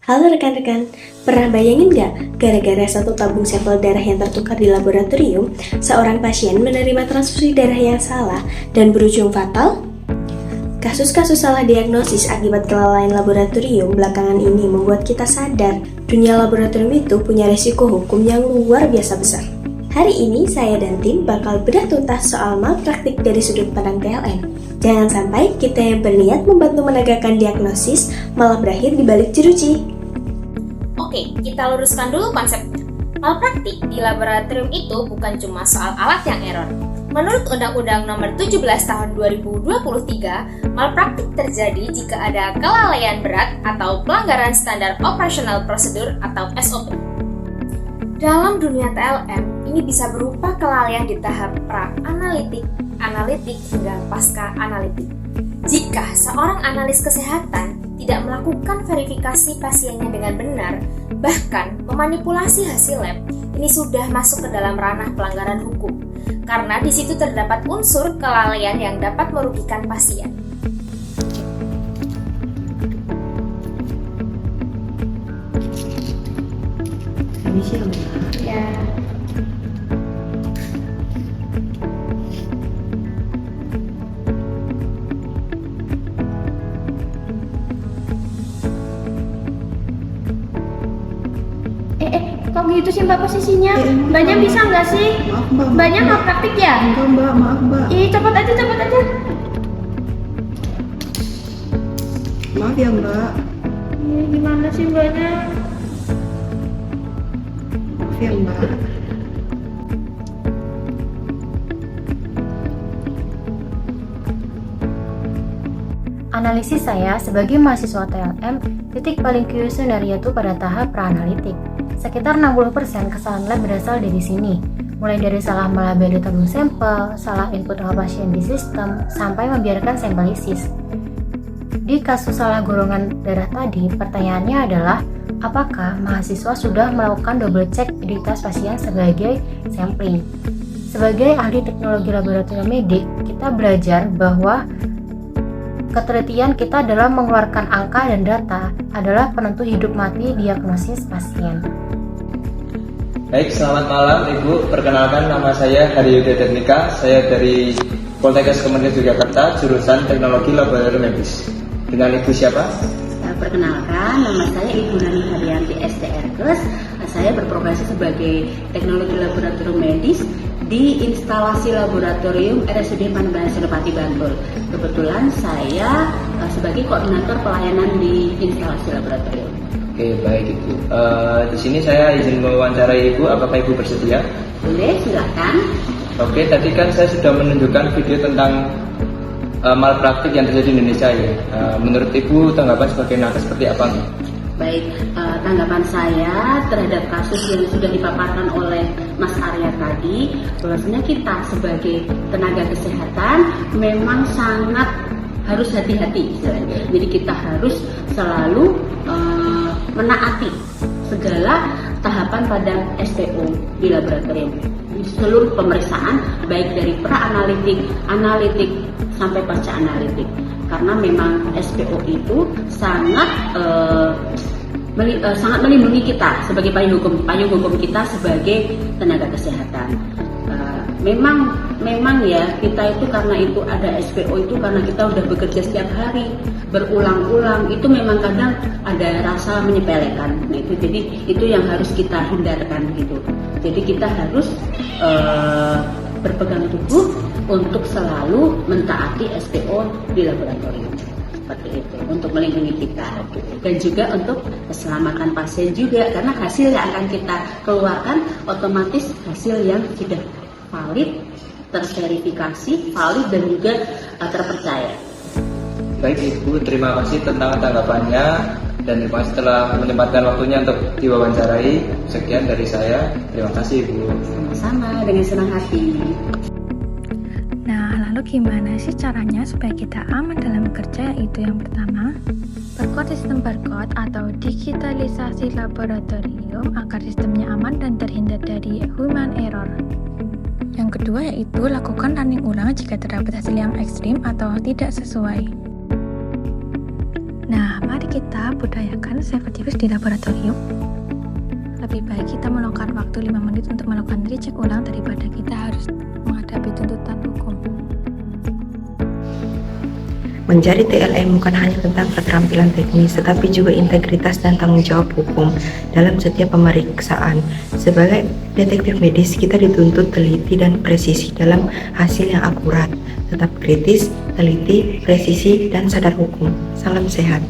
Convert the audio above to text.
Halo rekan-rekan, pernah bayangin nggak gara-gara satu tabung sampel darah yang tertukar di laboratorium, seorang pasien menerima transfusi darah yang salah dan berujung fatal? Kasus-kasus salah diagnosis akibat kelalaian laboratorium belakangan ini membuat kita sadar dunia laboratorium itu punya resiko hukum yang luar biasa besar. Hari ini saya dan tim bakal bedah tuntas soal malpraktik dari sudut pandang PLN. Jangan sampai kita yang berniat membantu menegakkan diagnosis malah berakhir di balik jeruji. Oke, kita luruskan dulu konsepnya. Malpraktik di laboratorium itu bukan cuma soal alat yang error. Menurut Undang-Undang Nomor 17 Tahun 2023, malpraktik terjadi jika ada kelalaian berat atau pelanggaran standar operasional prosedur atau SOP. Dalam dunia TLM, ini bisa berupa kelalaian di tahap pra-analitik, analitik, hingga pasca-analitik. Jika seorang analis kesehatan tidak melakukan verifikasi pasiennya dengan benar, bahkan memanipulasi hasil lab, ini sudah masuk ke dalam ranah pelanggaran hukum, karena di situ terdapat unsur kelalaian yang dapat merugikan pasien. Permisi ya, Mbak. Ya. Kok gitu sih Mbak posisinya? Mbak. Mbaknya bisa nggak sih? Maaf Mbak. Mbaknya nggak praktik ya? Enggak Mbak, maaf Mbak. Ih, cepet aja. Maaf ya Mbak. Ih, gimana sih Mbaknya? Maaf ya Mbak. Analisis saya sebagai mahasiswa TLM, titik paling kuesioner yaitu pada tahap pra-analitik. Sekitar 60% kesalahan lab berasal dari sini, mulai dari salah melabeli tabung sampel, salah input nama pasien di sistem, sampai membiarkan sampel isis. Di kasus salah golongan darah tadi, pertanyaannya adalah apakah mahasiswa sudah melakukan double check identitas pasien sebagai sampling? Sebagai ahli teknologi laboratorium medik, kita belajar bahwa ketelitian kita dalam mengeluarkan angka dan data adalah penentu hidup mati diagnosis pasien. Baik, selamat malam Ibu. Perkenalkan, nama saya Hari Yuda Teknika. Saya dari Poltekkes Kementerian Yogyakarta, jurusan Teknologi Laboratorium Medis. Dengan Ibu siapa? Perkenalkan, nama saya Ibu Nani Haryanti STRKes. Saya berprofesi sebagai Teknologi Laboratorium Medis di instalasi laboratorium RSUD Panembahan Senopati Bantul. Kebetulan saya sebagai koordinator pelayanan di instalasi laboratorium. Oke, baik Ibu. Di sini saya izin mewawancarai Ibu. Apakah Ibu bersedia? Boleh, silakan. Oke, tadi kan saya sudah menunjukkan video tentang malpraktik yang terjadi di Indonesia ya. Menurut Ibu tanggapan sebagai nakes seperti apa nih? Baik, tanggapan saya terhadap kasus yang sudah dipaparkan oleh Mas Arya tadi, bahwasanya kita sebagai tenaga kesehatan memang sangat harus hati-hati. Jadi kita harus selalu menaati segala tahapan pada SPO di laboratorium. Seluruh pemeriksaan baik dari pra-analitik, analitik sampai pasca analitik. Karena memang SPO itu sangat melindungi kita sebagai payung hukum kita sebagai tenaga kesehatan. Memang ya, kita itu karena itu ada SPO itu karena kita udah bekerja setiap hari berulang-ulang, itu memang kadang ada rasa menyepelekan. Nah, itu jadi itu yang harus kita hindarkan gitu. Jadi kita harus berpegang teguh untuk selalu mentaati SPO di laboratorium. Seperti itu, untuk melindungi kita dan juga untuk keselamatan pasien juga, karena hasil yang akan kita keluarkan otomatis hasil yang sudah valid, terverifikasi, valid dan juga terpercaya. Baik Ibu, terima kasih tentang tanggapannya dan terima kasih telah menyempatkan waktunya untuk diwawancarai. Sekian dari saya, terima kasih Ibu. Sama-sama, dengan senang hati. Nah, lalu gimana sih caranya supaya kita aman dalam bekerja? Yaitu yang pertama, perkuat sistem barcode atau digitalisasi laboratorium agar sistemnya aman dan terhindar dari human error. Yang kedua yaitu lakukan running ulang jika terdapat hasil yang ekstrim atau tidak sesuai. Nah, mari kita membudayakan self-service di laboratorium? Lebih baik kita meluangkan waktu 5 menit untuk melakukan recheck ulang daripada kita harus menghadapi tuntutan hukum. Menjadi TLM bukan hanya tentang keterampilan teknis, tetapi juga integritas dan tanggung jawab hukum dalam setiap pemeriksaan. Sebagai detektif medis, kita dituntut teliti dan presisi dalam hasil yang akurat, tetap kritis, teliti, presisi, dan sadar hukum. Salam sehat.